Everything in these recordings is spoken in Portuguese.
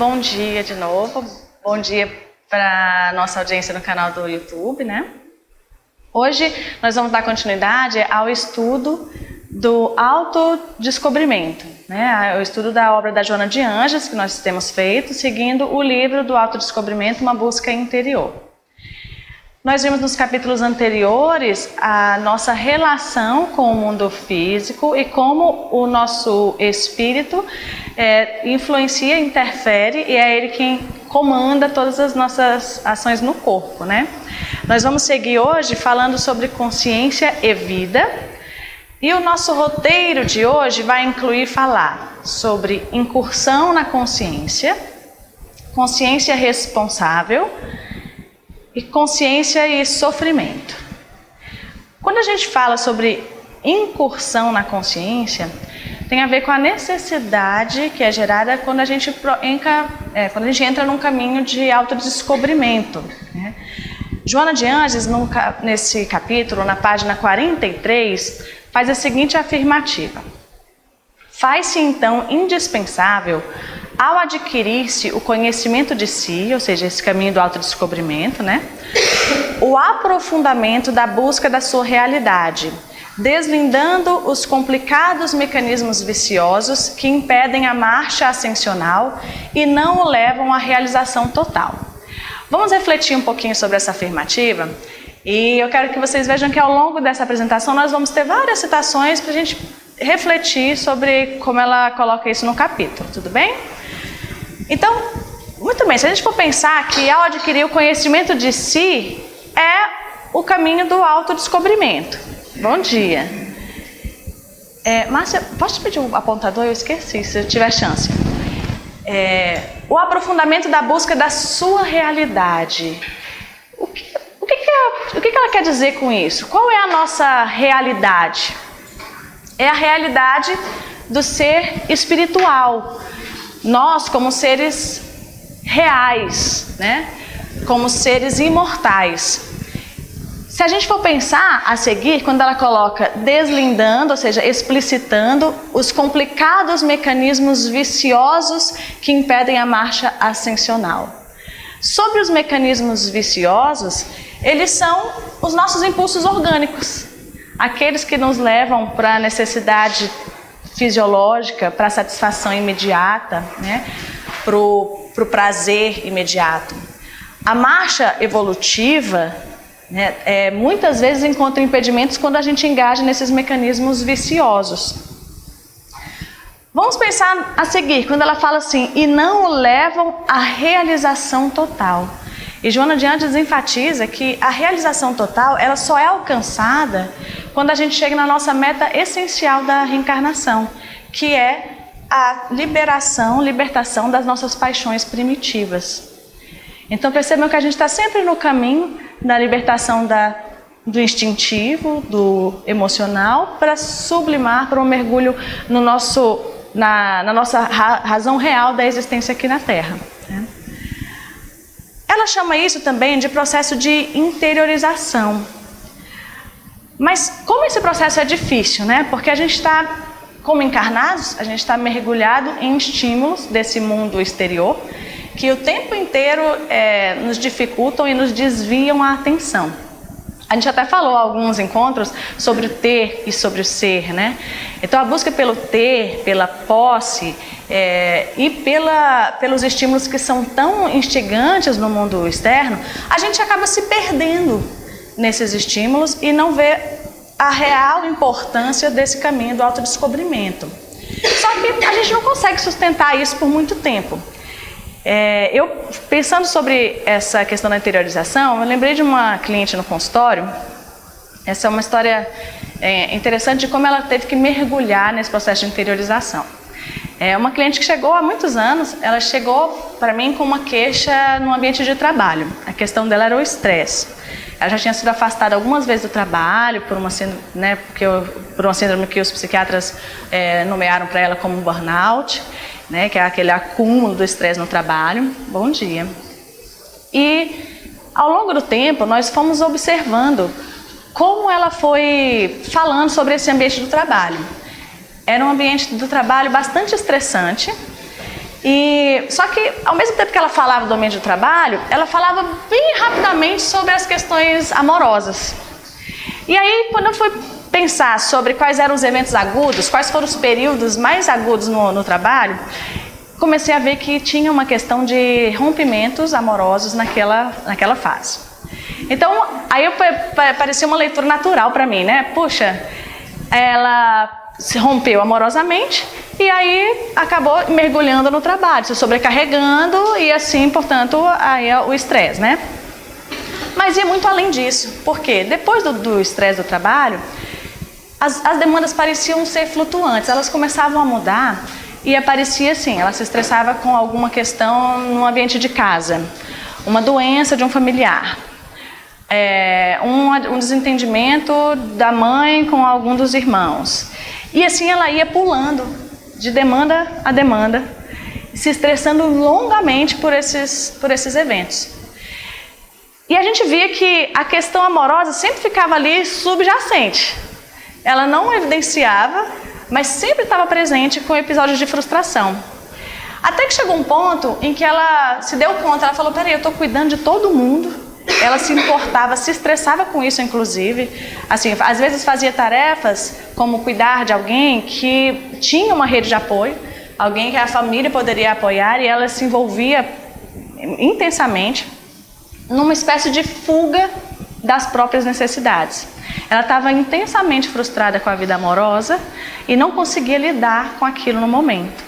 Bom dia de novo, bom dia para a nossa audiência no canal do YouTube, né? Hoje nós vamos dar continuidade ao estudo do autodescobrimento, né? O estudo da obra da Joana de Ângeles que nós temos feito, seguindo o livro do autodescobrimento, Uma Busca Interior. Nós vimos nos capítulos anteriores a nossa relação com o mundo físico e como o nosso espírito influencia, interfere e é ele quem comanda todas as nossas ações no corpo, né? Nós vamos seguir hoje falando sobre consciência e vida e o nosso roteiro de hoje vai incluir falar sobre incursão na consciência, consciência responsável e consciência e sofrimento. Quando a gente fala sobre incursão na consciência, tem a ver com a necessidade que é gerada quando a gente entra num caminho de autodescobrimento, né? Joana de Ângeles, nesse capítulo, na página 43, faz a seguinte afirmativa: faz-se então indispensável, ao adquirir-se o conhecimento de si, ou seja, esse caminho do autodescobrimento, né? O aprofundamento da busca da sua realidade, deslindando os complicados mecanismos viciosos que impedem a marcha ascensional e não o levam à realização total. Vamos refletir um pouquinho sobre essa afirmativa e eu quero que vocês vejam que ao longo dessa apresentação nós vamos ter várias citações para a gente refletir sobre como ela coloca isso no capítulo, tudo bem? Então, muito bem, se a gente for pensar que ao adquirir o conhecimento de si é o caminho do autodescobrimento. Bom dia. Márcia, posso te pedir um apontador? Eu esqueci, se eu tiver chance. O aprofundamento da busca da sua realidade. O que ela quer dizer com isso? Qual é a nossa realidade? É a realidade do ser espiritual. Nós, como seres reais, né? Como seres imortais. Se a gente for pensar a seguir, quando ela coloca deslindando, ou seja, explicitando os complicados mecanismos viciosos que impedem a marcha ascensional. Sobre os mecanismos viciosos, eles são os nossos impulsos orgânicos, aqueles que nos levam para a necessidade fisiológica, para a satisfação imediata, né? Para o prazer imediato. A marcha evolutiva, né, muitas vezes encontra impedimentos quando a gente engaja nesses mecanismos viciosos. Vamos pensar a seguir, quando ela fala assim, e não o levam à realização total. E Joana de Ângeles enfatiza que a realização total ela só é alcançada quando a gente chega na nossa meta essencial da reencarnação, que é a libertação das nossas paixões primitivas. Então percebam que a gente está sempre no caminho da libertação do instintivo, do emocional, para sublimar para um mergulho na nossa razão real da existência aqui na Terra, né? Ela chama isso também de processo de interiorização. Mas como esse processo é difícil, né? Porque a gente está, como encarnados, a gente está mergulhado em estímulos desse mundo exterior que o tempo inteiro nos dificultam e nos desviam a atenção. A gente até falou alguns encontros sobre o ter e sobre o ser, né? Então a busca pelo ter, pela posse e pelos estímulos que são tão instigantes no mundo externo, a gente acaba se perdendo nesses estímulos e não vê a real importância desse caminho do autodescobrimento. Só que a gente não consegue sustentar isso por muito tempo. Eu, pensando sobre essa questão da interiorização, eu lembrei de uma cliente no consultório. Essa é uma história interessante de como ela teve que mergulhar nesse processo de interiorização. Uma cliente que chegou há muitos anos, ela chegou para mim com uma queixa no ambiente de trabalho. A questão dela era o estresse. Ela já tinha sido afastada algumas vezes do trabalho por uma síndrome que os psiquiatras nomearam para ela como burnout, né, que é aquele acúmulo do estresse no trabalho. Bom dia. E ao longo do tempo nós fomos observando como ela foi falando sobre esse ambiente do trabalho. Era um ambiente do trabalho bastante estressante E só que, ao mesmo tempo que ela falava do ambiente do trabalho, ela falava bem rapidamente sobre as questões amorosas. E aí, quando eu fui pensar sobre quais eram os eventos agudos, quais foram os períodos mais agudos no trabalho, comecei a ver que tinha uma questão de rompimentos amorosos naquela fase. Então, aí parecia uma leitura natural para mim, né? Puxa, ela se rompeu amorosamente e aí acabou mergulhando no trabalho, se sobrecarregando e assim, portanto, aí o estresse, né? Mas ia muito além disso, porque depois do estresse do trabalho, as demandas pareciam ser flutuantes, elas começavam a mudar e aparecia assim, ela se estressava com alguma questão no ambiente de casa, uma doença de um familiar, um desentendimento da mãe com algum dos irmãos. E assim ela ia pulando de demanda a demanda, se estressando longamente por esses eventos. E a gente via que a questão amorosa sempre ficava ali subjacente. Ela não evidenciava, mas sempre estava presente com episódios de frustração. Até que chegou um ponto em que ela se deu conta, ela falou, peraí, eu estou cuidando de todo mundo. Ela se importava, se estressava com isso, inclusive. Assim, às vezes fazia tarefas como cuidar de alguém que tinha uma rede de apoio, alguém que a família poderia apoiar, e ela se envolvia intensamente numa espécie de fuga das próprias necessidades. Ela estava intensamente frustrada com a vida amorosa e não conseguia lidar com aquilo no momento.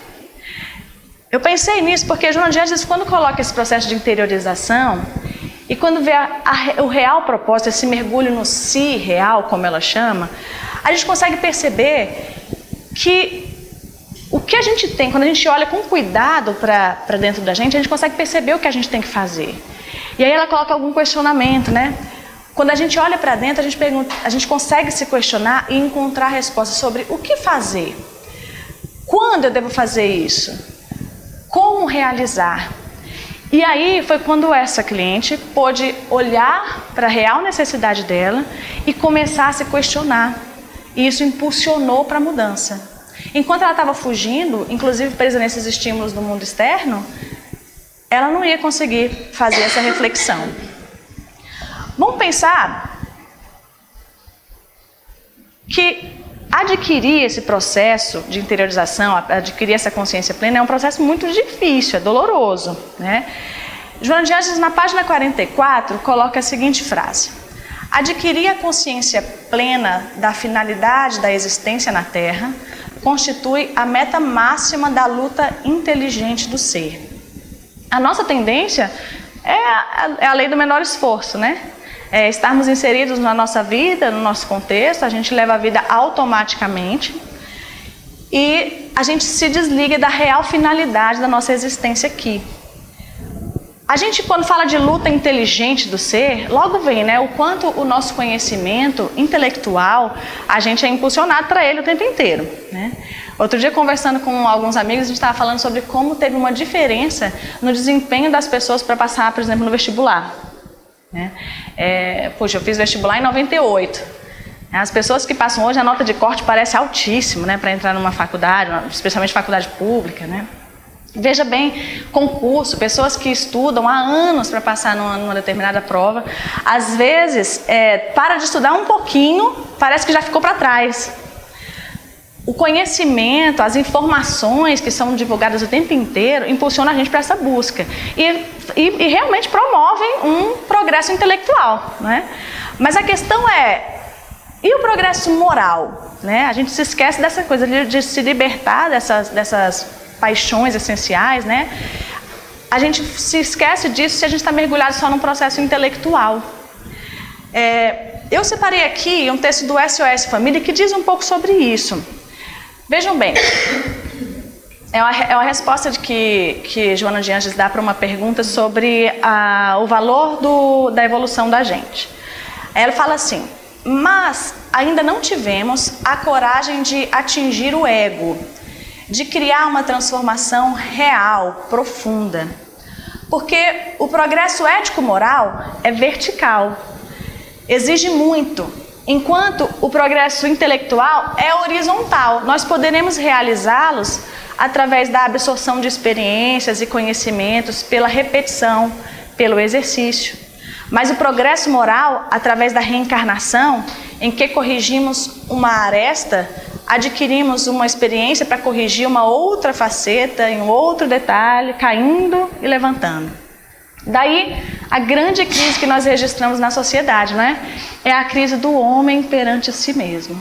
Eu pensei nisso porque Joana de Ângeles, quando coloca esse processo de interiorização e quando vê o real propósito, esse mergulho no si real, como ela chama, a gente consegue perceber que o que a gente tem, quando a gente olha com cuidado para dentro da gente consegue perceber o que a gente tem que fazer. E aí ela coloca algum questionamento, né? Quando a gente olha para dentro, a gente consegue se questionar e encontrar respostas sobre o que fazer. Quando eu devo fazer isso? Como realizar? E aí foi quando essa cliente pôde olhar para a real necessidade dela e começar a se questionar. E isso impulsionou para a mudança. Enquanto ela estava fugindo, inclusive presa nesses estímulos do mundo externo, ela não ia conseguir fazer essa reflexão. Vamos pensar que adquirir esse processo de interiorização, adquirir essa consciência plena é um processo muito difícil, é doloroso, né? Joana de Ângeles, na página 44, coloca a seguinte frase: adquirir a consciência plena da finalidade da existência na Terra constitui a meta máxima da luta inteligente do ser. A nossa tendência é a lei do menor esforço, né? Estarmos inseridos na nossa vida, no nosso contexto, a gente leva a vida automaticamente e a gente se desliga da real finalidade da nossa existência aqui. A gente, quando fala de luta inteligente do ser, logo vem, né, o quanto o nosso conhecimento intelectual, a gente é impulsionado para ele o tempo inteiro, né? Outro dia, conversando com alguns amigos, a gente estava falando sobre como teve uma diferença no desempenho das pessoas para passar, por exemplo, no vestibular. Né? Puxa, eu fiz vestibular em 98. As pessoas que passam hoje, a nota de corte parece altíssima, né, para entrar numa faculdade, especialmente faculdade pública, né? Veja bem, concurso, pessoas que estudam há anos para passar numa determinada prova, às vezes, para de estudar um pouquinho, parece que já ficou para trás. O conhecimento, as informações que são divulgadas o tempo inteiro impulsionam a gente para essa busca e realmente promovem um progresso intelectual, né? Mas a questão e o progresso moral? Né? A gente se esquece dessa coisa de se libertar dessas paixões essenciais, né? A gente se esquece disso se a gente está mergulhado só num processo intelectual. Eu separei aqui um texto do SOS Família que diz um pouco sobre isso. Vejam bem, é uma resposta que Joana de Ângeles dá para uma pergunta sobre o valor da evolução da gente. Ela fala assim: mas ainda não tivemos a coragem de atingir o ego, de criar uma transformação real, profunda. Porque o progresso ético-moral é vertical, exige muito. Enquanto o progresso intelectual é horizontal, nós poderemos realizá-los através da absorção de experiências e conhecimentos, pela repetição, pelo exercício. Mas o progresso moral, através da reencarnação, em que corrigimos uma aresta, adquirimos uma experiência para corrigir uma outra faceta, em outro detalhe, caindo e levantando. Daí, a grande crise que nós registramos na sociedade, né? É a crise do homem perante si mesmo.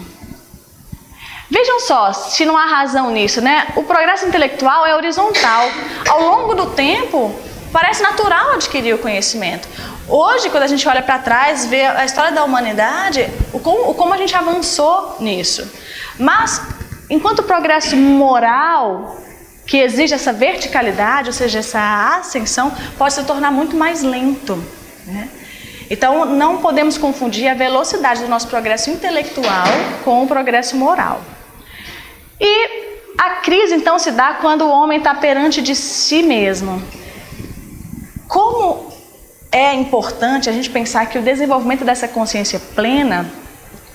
Vejam só, se não há razão nisso, né? O progresso intelectual é horizontal. Ao longo do tempo, parece natural adquirir o conhecimento. Hoje, quando a gente olha para trás, vê a história da humanidade, como a gente avançou nisso. Mas, enquanto o progresso moral, que exige essa verticalidade, ou seja, essa ascensão, pode se tornar muito mais lento, né? Então, não podemos confundir a velocidade do nosso progresso intelectual com o progresso moral. E a crise, então, se dá quando o homem está perante de si mesmo. Como é importante a gente pensar que o desenvolvimento dessa consciência plena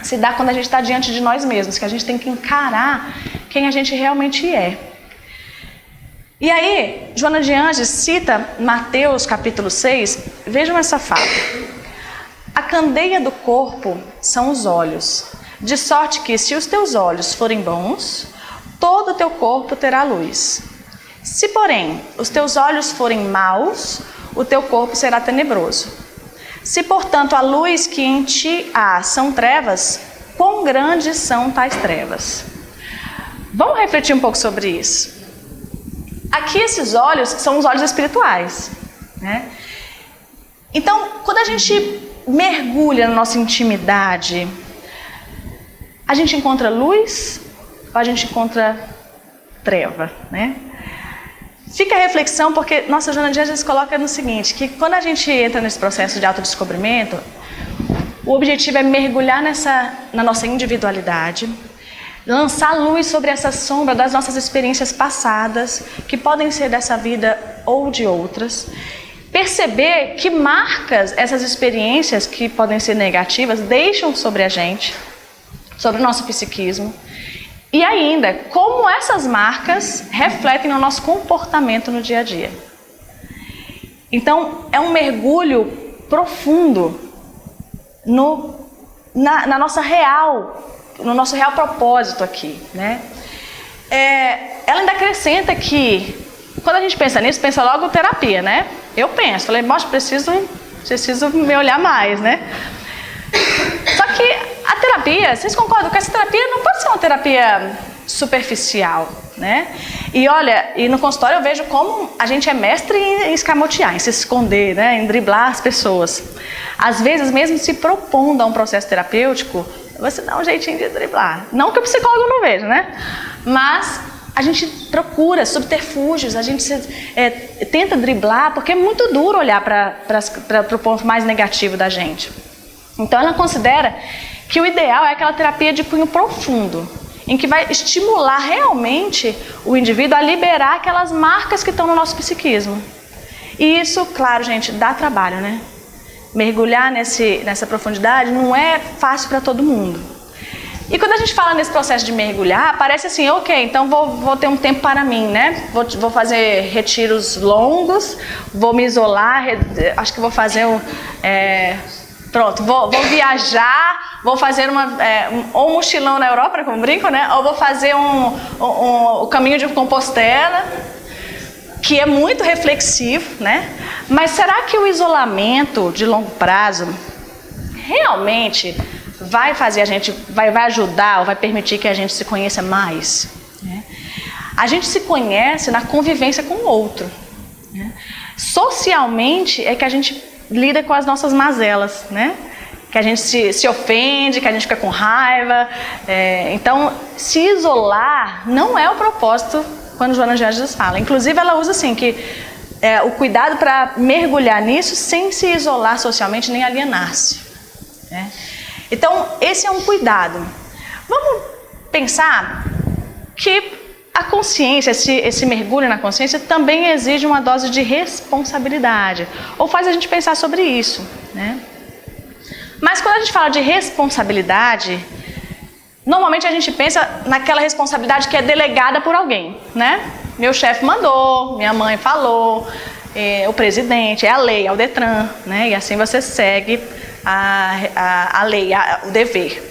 se dá quando a gente está diante de nós mesmos, que a gente tem que encarar quem a gente realmente é. E aí, Joana de Ângeles cita Mateus capítulo 6, vejam essa fala. A candeia do corpo são os olhos, de sorte que se os teus olhos forem bons, todo o teu corpo terá luz. Se, porém, os teus olhos forem maus, o teu corpo será tenebroso. Se, portanto, a luz que em ti há são trevas, quão grandes são tais trevas? Vamos refletir um pouco sobre isso. Aqui esses olhos são os olhos espirituais, né? Então, quando a gente mergulha na nossa intimidade, a gente encontra luz ou a gente encontra treva, né? Fica a reflexão, porque nossa Joana de Ângeles coloca no seguinte, que quando a gente entra nesse processo de autodescobrimento, o objetivo é mergulhar na nossa individualidade, lançar luz sobre essa sombra das nossas experiências passadas, que podem ser dessa vida ou de outras, perceber que marcas essas experiências, que podem ser negativas, deixam sobre a gente, sobre o nosso psiquismo, e ainda, como essas marcas refletem no nosso comportamento no dia a dia. Então, é um mergulho profundo no nosso real propósito aqui, né? Ela ainda acrescenta que, quando a gente pensa nisso, pensa logo terapia, né? Eu penso, falei, mostra, preciso me olhar mais, né? Só que a terapia, vocês concordam que essa terapia não pode ser uma terapia superficial, né? E olha, e no consultório eu vejo como a gente é mestre em escamotear, em se esconder, né? Em driblar as pessoas. Às vezes, mesmo se propondo a um processo terapêutico, você dá um jeitinho de driblar. Não que o psicólogo não veja, né? Mas a gente procura subterfúgios, a gente tenta driblar, porque é muito duro olhar para o ponto mais negativo da gente. Então ela considera que o ideal é aquela terapia de cunho profundo, em que vai estimular realmente o indivíduo a liberar aquelas marcas que estão no nosso psiquismo. E isso, claro, gente, dá trabalho, né? Mergulhar nessa profundidade não é fácil para todo mundo. E quando a gente fala nesse processo de mergulhar, parece assim, ok, então vou ter um tempo para mim, né? Vou fazer retiros longos, vou me isolar, acho que vou fazer pronto, vou viajar, vou fazer ou um mochilão na Europa, como brinco, né? Ou vou fazer o caminho de Compostela, que é muito reflexivo, né? Mas será que o isolamento de longo prazo realmente vai fazer a gente, vai ajudar ou vai permitir que a gente se conheça mais, né? A gente se conhece na convivência com o outro, né? Socialmente é que a gente lida com as nossas mazelas, né? Que a gente se ofende, que a gente fica com raiva. Então, se isolar não é o propósito quando Joana de Ângeles fala. Inclusive, ela usa assim, que o cuidado para mergulhar nisso sem se isolar socialmente nem alienar-se, né? Então, esse é um cuidado. Vamos pensar que a consciência, esse mergulho na consciência também exige uma dose de responsabilidade, ou faz a gente pensar sobre isso, né? Mas quando a gente fala de responsabilidade, Normalmente a gente pensa naquela responsabilidade que é delegada por alguém, né? Meu chefe mandou, minha mãe falou, o presidente, é a lei, é o Detran, né? E assim você segue a lei, o dever.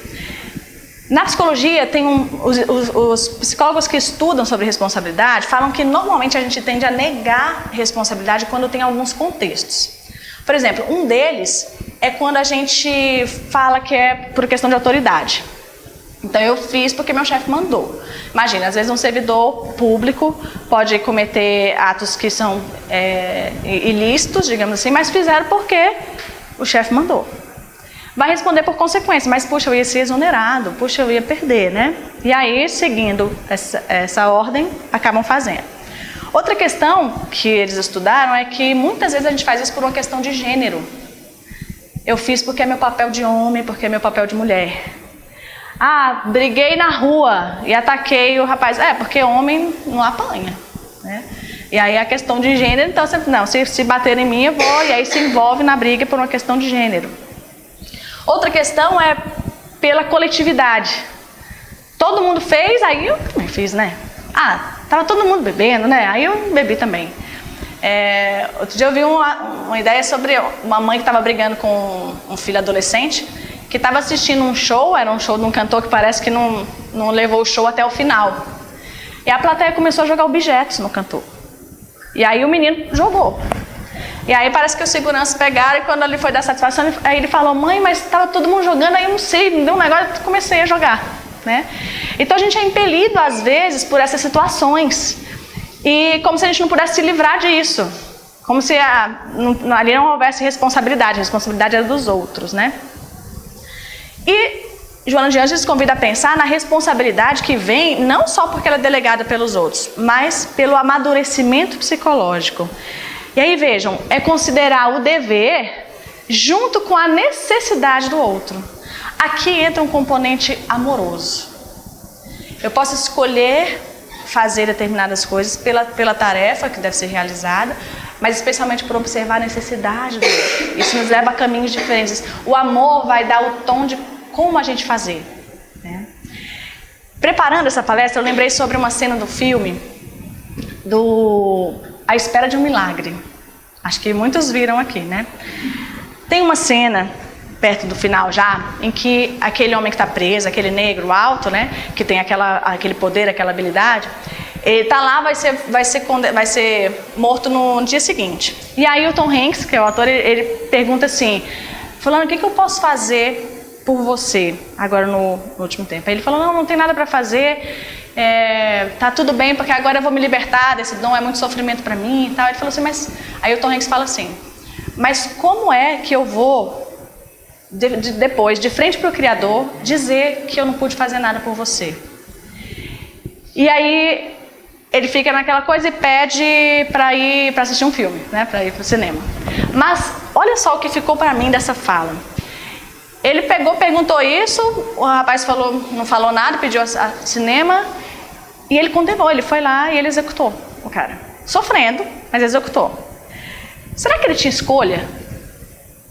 Na psicologia, tem os psicólogos que estudam sobre responsabilidade falam que normalmente a gente tende a negar responsabilidade quando tem alguns contextos. Por exemplo, um deles é quando a gente fala que é por questão de autoridade. Então eu fiz porque meu chefe mandou. Imagina, às vezes um servidor público pode cometer atos que são ilícitos, digamos assim, mas fizeram porque o chefe mandou. Vai responder por consequência, mas puxa, eu ia ser exonerado, puxa, eu ia perder, né? E aí, seguindo essa ordem, acabam fazendo. Outra questão que eles estudaram é que muitas vezes a gente faz isso por uma questão de gênero. Eu fiz porque é meu papel de homem, porque é meu papel de mulher. Ah, briguei na rua e ataquei o rapaz. Porque homem não apanha, né? E aí a questão de gênero, então, se bater em mim, eu vou, e aí se envolve na briga por uma questão de gênero. Outra questão é pela coletividade. Todo mundo fez, aí eu também fiz, né? Tava todo mundo bebendo, né? Aí eu bebi também. Outro dia eu vi uma ideia sobre uma mãe que estava brigando com um filho adolescente, que estava assistindo um show, era um show de um cantor que parece que não levou o show até o final. E a plateia começou a jogar objetos no cantor. E aí o menino jogou. E aí parece que os seguranças pegaram e quando ele foi dar satisfação, aí ele falou, mãe, mas estava todo mundo jogando, aí eu não sei, me deu um negócio, eu comecei a jogar, né? Então a gente é impelido às vezes por essas situações e como se a gente não pudesse se livrar disso, como se ali não houvesse responsabilidade, a responsabilidade era dos outros, né? E Joana de Ângeles convida a pensar na responsabilidade que vem não só porque ela é delegada pelos outros, mas pelo amadurecimento psicológico. E aí vejam, é considerar o dever junto com a necessidade do outro. Aqui entra um componente amoroso. Eu posso escolher fazer determinadas coisas pela tarefa que deve ser realizada, mas especialmente por observar a necessidade do outro. Isso nos leva a caminhos diferentes. O amor vai dar o tom de como a gente fazer, né? Preparando essa palestra, eu lembrei sobre uma cena do filme A Espera de um Milagre. Acho que muitos viram aqui, né? Tem uma cena, perto do final já, em que aquele homem que está preso, aquele negro alto, né? Que tem aquele poder, aquela habilidade, ele está lá, vai ser morto no dia seguinte. E aí o Tom Hanks, que é o ator, ele pergunta assim, fulano, o que eu posso fazer por você, agora no último tempo? Aí ele falou, não tem nada para fazer, tá tudo bem, porque agora eu vou me libertar desse dom, é muito sofrimento para mim e tal. Ele falou assim, aí o Tom Hanks fala assim, mas como é que eu vou, depois, de frente para o Criador, dizer que eu não pude fazer nada por você? E aí ele fica naquela coisa e pede para ir para assistir um filme, né, para ir para o cinema. Mas olha só o que ficou para mim dessa fala. Ele perguntou isso, o rapaz não falou nada, pediu a cinema e ele condenou, ele foi lá e ele executou o cara. Sofrendo, mas executou. Será que ele tinha escolha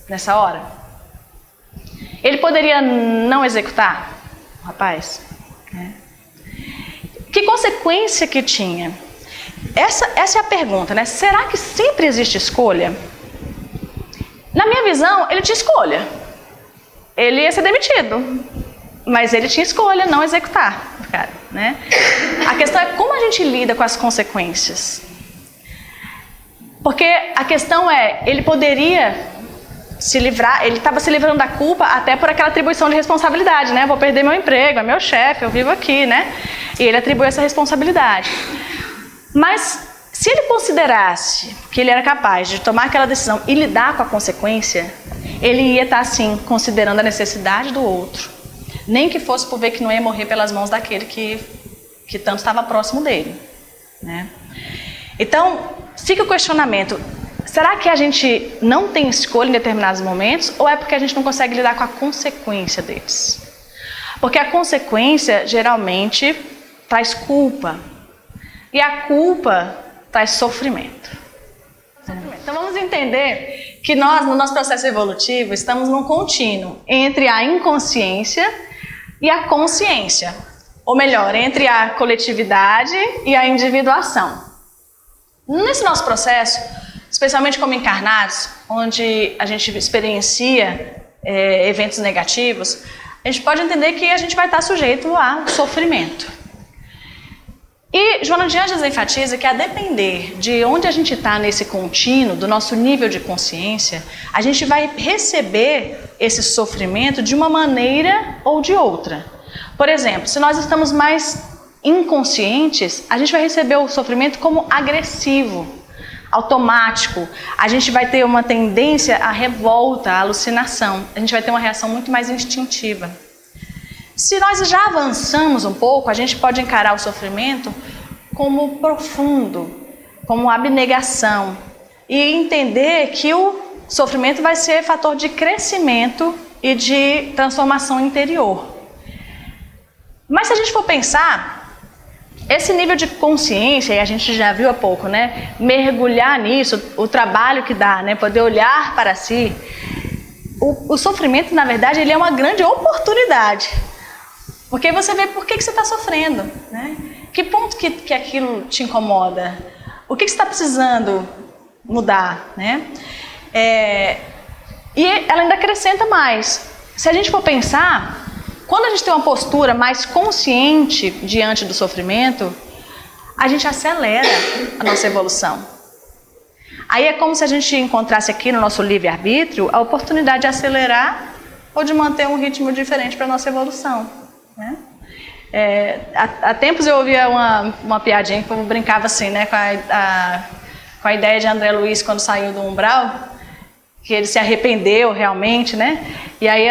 nessa hora? Ele poderia não executar o rapaz? Que consequência que tinha? Essa é a pergunta, né? Será que sempre existe escolha? Na minha visão, ele tinha escolha. Ele ia ser demitido, mas ele tinha escolha não executar o cara, né? A questão é como a gente lida com as consequências. Porque a questão é, ele poderia se livrar, ele estava se livrando da culpa até por aquela atribuição de responsabilidade, né? Vou perder meu emprego, é meu chefe, eu vivo aqui, né? E ele atribuiu essa responsabilidade. Mas se ele considerasse que ele era capaz de tomar aquela decisão e lidar com a consequência, ele ia estar, assim, considerando a necessidade do outro. Nem que fosse por ver que não ia morrer pelas mãos daquele que tanto estava próximo dele, né? Então, fica o questionamento. Será que a gente não tem escolha em determinados momentos ou é porque a gente não consegue lidar com a consequência deles? Porque a consequência, geralmente, traz culpa. E a culpa traz sofrimento. Então vamos entender que nós, no nosso processo evolutivo, estamos num contínuo entre a inconsciência e a consciência, ou melhor, entre a coletividade e a individuação. Nesse nosso processo, especialmente como encarnados, onde a gente experiencia eventos negativos, a gente pode entender que a gente vai estar sujeito a sofrimento. E Joana de Ângeles enfatiza que, a depender de onde a gente está nesse contínuo, do nosso nível de consciência, a gente vai receber esse sofrimento de uma maneira ou de outra. Por exemplo, se nós estamos mais inconscientes, a gente vai receber o sofrimento como agressivo, automático. A gente vai ter uma tendência à revolta, à alucinação. A gente vai ter uma reação muito mais instintiva. Se nós já avançamos um pouco, a gente pode encarar o sofrimento como profundo, como abnegação, e entender que o sofrimento vai ser fator de crescimento e de transformação interior. Mas se a gente for pensar, esse nível de consciência, e a gente já viu há pouco, né? Mergulhar nisso, o trabalho que dá, né? Poder olhar para si, o sofrimento, na verdade, ele é uma grande oportunidade. Porque você vê por que você está sofrendo, né? Que ponto que aquilo te incomoda? O que você está precisando mudar, né? E ela ainda acrescenta mais. Se a gente for pensar, quando a gente tem uma postura mais consciente diante do sofrimento, a gente acelera a nossa evolução. Aí é como se a gente encontrasse aqui no nosso livre-arbítrio a oportunidade de acelerar ou de manter um ritmo diferente para a nossa evolução, né? Há tempos eu ouvia uma piadinha que o povo brincava assim, né, com a ideia de André Luiz quando saiu do umbral, que ele se arrependeu realmente, né? E aí,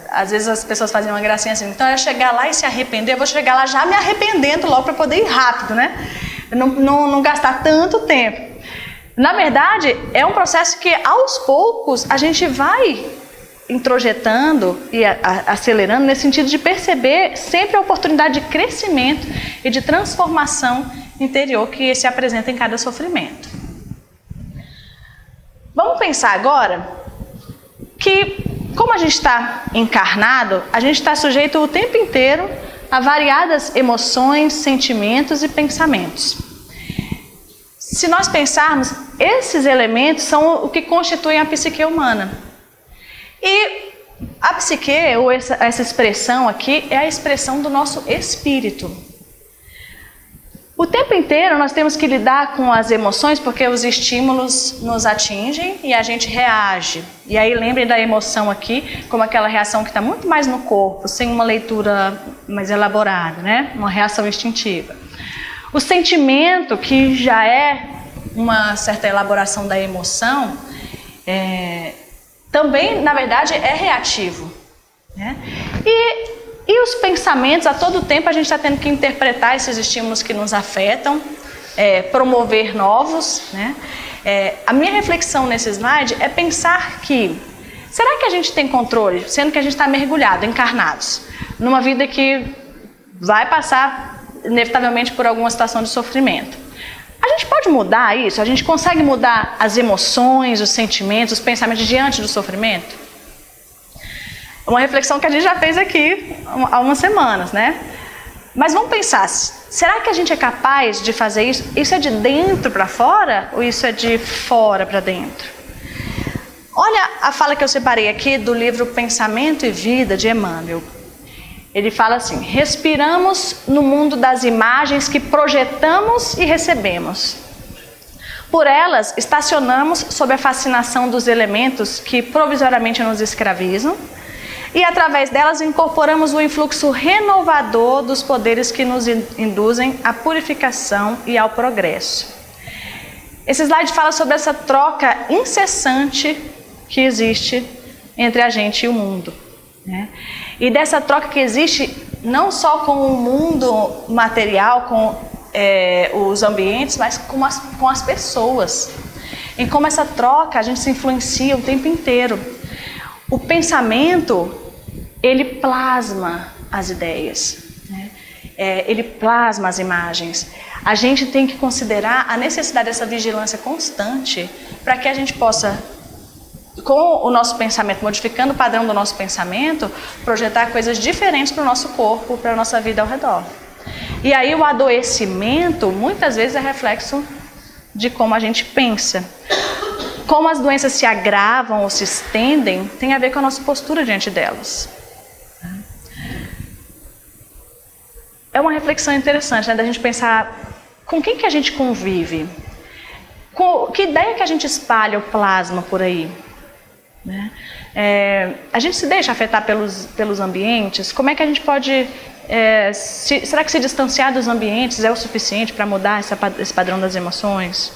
às vezes as pessoas faziam uma gracinha assim, então eu ia chegar lá e se arrepender, eu vou chegar lá já me arrependendo logo para poder ir rápido, né? Não gastar tanto tempo. Na verdade, é um processo que aos poucos a gente vai introjetando e acelerando nesse sentido de perceber sempre a oportunidade de crescimento e de transformação interior que se apresenta em cada sofrimento. Vamos pensar agora que, como a gente está encarnado, a gente está sujeito o tempo inteiro a variadas emoções, sentimentos e pensamentos. Se nós pensarmos, esses elementos são o que constituem a psique humana. E a psique, ou essa expressão aqui, é a expressão do nosso espírito. O tempo inteiro nós temos que lidar com as emoções porque os estímulos nos atingem e a gente reage. E aí lembrem da emoção aqui como aquela reação que está muito mais no corpo, sem uma leitura mais elaborada, né? Uma reação instintiva. O sentimento, que já é uma certa elaboração da emoção, também, na verdade, é reativo, né? E os pensamentos, a todo tempo a gente está tendo que interpretar esses estímulos que nos afetam, promover novos, né? A minha reflexão nesse slide é pensar que, será que a gente tem controle, sendo que a gente está mergulhado, encarnados, numa vida que vai passar inevitavelmente por alguma situação de sofrimento? A gente pode mudar isso? A gente consegue mudar as emoções, os sentimentos, os pensamentos diante do sofrimento? Uma reflexão que a gente já fez aqui há umas semanas, né? Mas vamos pensar, será que a gente é capaz de fazer isso? Isso é de dentro para fora ou isso é de fora para dentro? Olha a fala que eu separei aqui do livro Pensamento e Vida, de Emmanuel. Ele fala assim: respiramos no mundo das imagens que projetamos e recebemos. Por elas, estacionamos sob a fascinação dos elementos que provisoriamente nos escravizam e, através delas, incorporamos o influxo renovador dos poderes que nos induzem à purificação e ao progresso. Esse slide fala sobre essa troca incessante que existe entre a gente e o mundo, né? E dessa troca que existe não só com o mundo material, com os ambientes, mas com as pessoas. Em como essa troca a gente se influencia o tempo inteiro. O pensamento, ele plasma as ideias, né? Ele plasma as imagens. A gente tem que considerar a necessidade dessa vigilância constante para que a gente possa com o nosso pensamento, modificando o padrão do nosso pensamento, projetar coisas diferentes para o nosso corpo, para a nossa vida ao redor. E aí o adoecimento muitas vezes é reflexo de como a gente pensa. Como as doenças se agravam ou se estendem, tem a ver com a nossa postura diante delas. É uma reflexão interessante, né, da gente pensar com quem que a gente convive, com que ideia que a gente espalha ou plasma por aí. Né? A gente se deixa afetar pelos ambientes? Como é que a gente pode... será que se distanciar dos ambientes é o suficiente para mudar esse padrão das emoções?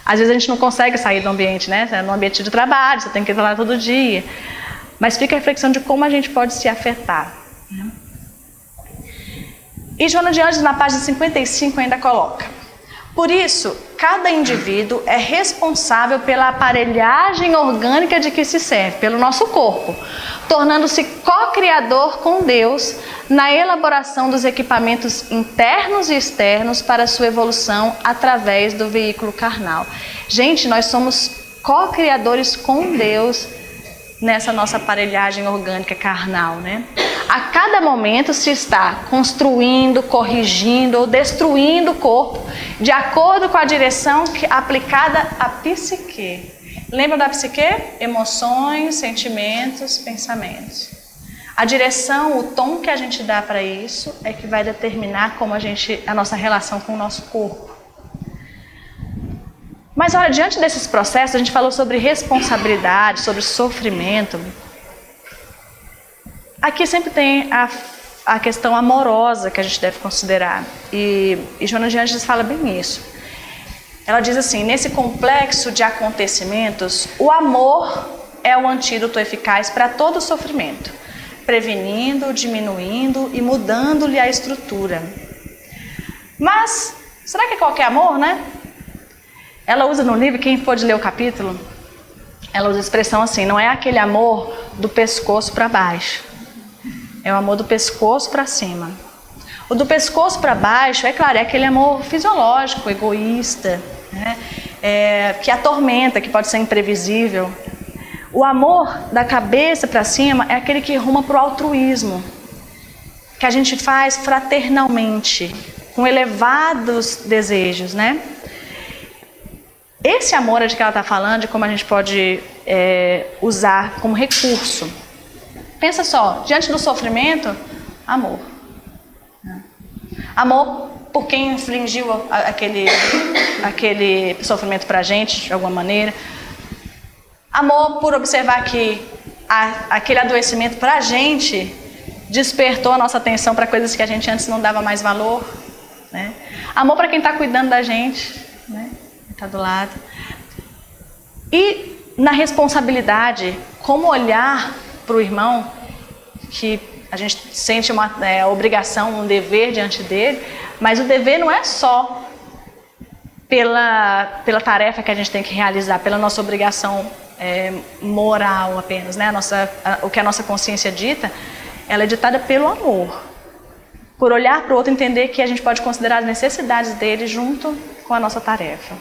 Às vezes a gente não consegue sair do ambiente, né? No ambiente de trabalho, você tem que ir lá todo dia. Mas fica a reflexão de como a gente pode se afetar. Né? E Joana de Ângeles, na página 55, ainda coloca: por isso, cada indivíduo é responsável pela aparelhagem orgânica de que se serve, pelo nosso corpo, tornando-se co-criador com Deus na elaboração dos equipamentos internos e externos para sua evolução através do veículo carnal. Gente, nós somos co-criadores com Deus nessa nossa aparelhagem orgânica carnal, né? A cada momento se está construindo, corrigindo ou destruindo o corpo de acordo com a direção aplicada à psique. Lembra da psique? Emoções, sentimentos, pensamentos. A direção, o tom que a gente dá para isso é que vai determinar como a nossa relação com o nosso corpo. Mas olha, diante desses processos, a gente falou sobre responsabilidade, sobre sofrimento. Aqui sempre tem a questão amorosa que a gente deve considerar. E Joana de Ângeles fala bem isso. Ela diz assim: nesse complexo de acontecimentos, o amor é o antídoto eficaz para todo sofrimento, prevenindo, diminuindo e mudando-lhe a estrutura. Mas, será que é qualquer amor, né? Ela usa no livro, quem pôde ler o capítulo, ela usa a expressão assim: não é aquele amor do pescoço para baixo. É o amor do pescoço para cima. O do pescoço para baixo, é claro, é aquele amor fisiológico, egoísta, né? Que atormenta, que pode ser imprevisível. O amor da cabeça para cima é aquele que ruma para o altruísmo, que a gente faz fraternalmente, com elevados desejos, né? Esse amor é de que ela está falando, de como a gente pode usar como recurso. Pensa só, diante do sofrimento, amor. Amor por quem infligiu aquele sofrimento para a gente, de alguma maneira. Amor por observar que aquele adoecimento para a gente despertou a nossa atenção para coisas que a gente antes não dava mais valor. Né? Amor para quem está cuidando da gente, né? Está do lado. E na responsabilidade, como olhar para o irmão, que a gente sente uma obrigação, um dever diante dele, mas o dever não é só pela tarefa que a gente tem que realizar, pela nossa obrigação moral apenas, né? O que a nossa consciência dita, ela é ditada pelo amor. Por olhar para o outro, entender que a gente pode considerar as necessidades dele junto com a nossa tarefa.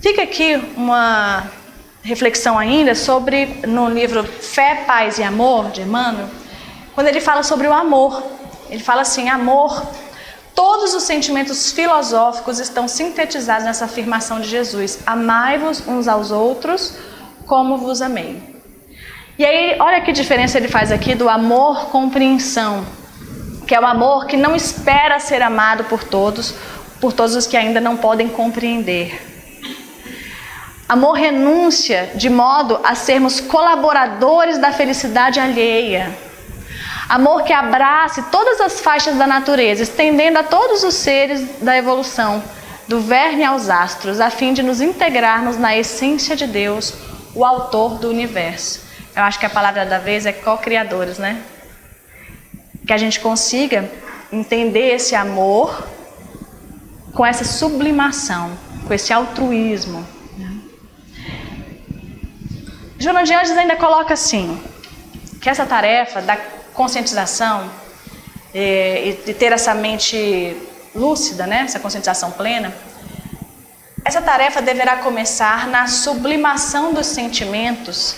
Fica aqui uma reflexão ainda sobre, no livro Fé, Paz e Amor, de Emmanuel, quando ele fala sobre o amor. Ele fala assim: amor, todos os sentimentos filosóficos estão sintetizados nessa afirmação de Jesus: amai-vos uns aos outros como vos amei. E aí, olha que diferença ele faz aqui do amor compreensão, que é o amor que não espera ser amado por todos os que ainda não podem compreender. Amor renúncia de modo a sermos colaboradores da felicidade alheia. Amor que abrace todas as faixas da natureza, estendendo a todos os seres da evolução, do verme aos astros, a fim de nos integrarmos na essência de Deus, o autor do universo. Eu acho que a palavra da vez é co-criadores, né? Que a gente consiga entender esse amor com essa sublimação, com esse altruísmo. Joana de Ângeles ainda coloca assim, que essa tarefa da conscientização e de ter essa mente lúcida, né, essa conscientização plena, Essa tarefa deverá começar na sublimação dos sentimentos,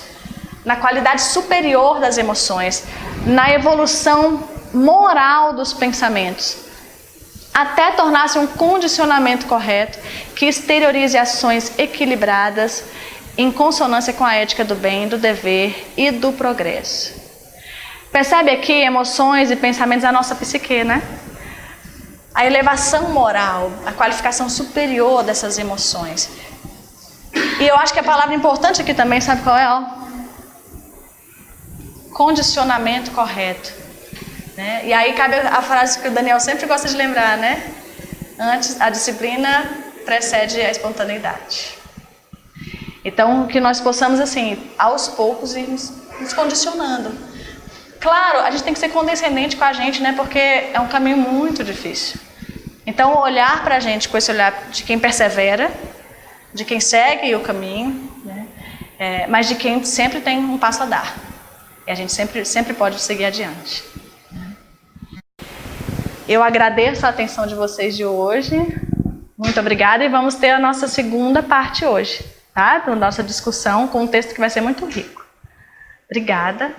na qualidade superior das emoções, na evolução moral dos pensamentos, até tornar-se um condicionamento correto que exteriorize ações equilibradas em consonância com a ética do bem, do dever e do progresso. Percebe aqui emoções e pensamentos da nossa psique, né? A elevação moral, a qualificação superior dessas emoções. E eu acho que a palavra importante aqui também, sabe qual é? Condicionamento correto. Né? E aí cabe a frase que o Daniel sempre gosta de lembrar, né? Antes, a disciplina precede a espontaneidade. Então, que nós possamos, assim, aos poucos, ir nos condicionando. Claro, a gente tem que ser condescendente com a gente, né? Porque é um caminho muito difícil. Então, olhar para a gente com esse olhar de quem persevera, de quem segue o caminho, né? Mas de quem sempre tem um passo a dar. E a gente sempre pode seguir adiante. Eu agradeço a atenção de vocês de hoje. Muito obrigada e vamos ter a nossa segunda parte hoje, tá? Da nossa discussão com um texto que vai ser muito rico. Obrigada.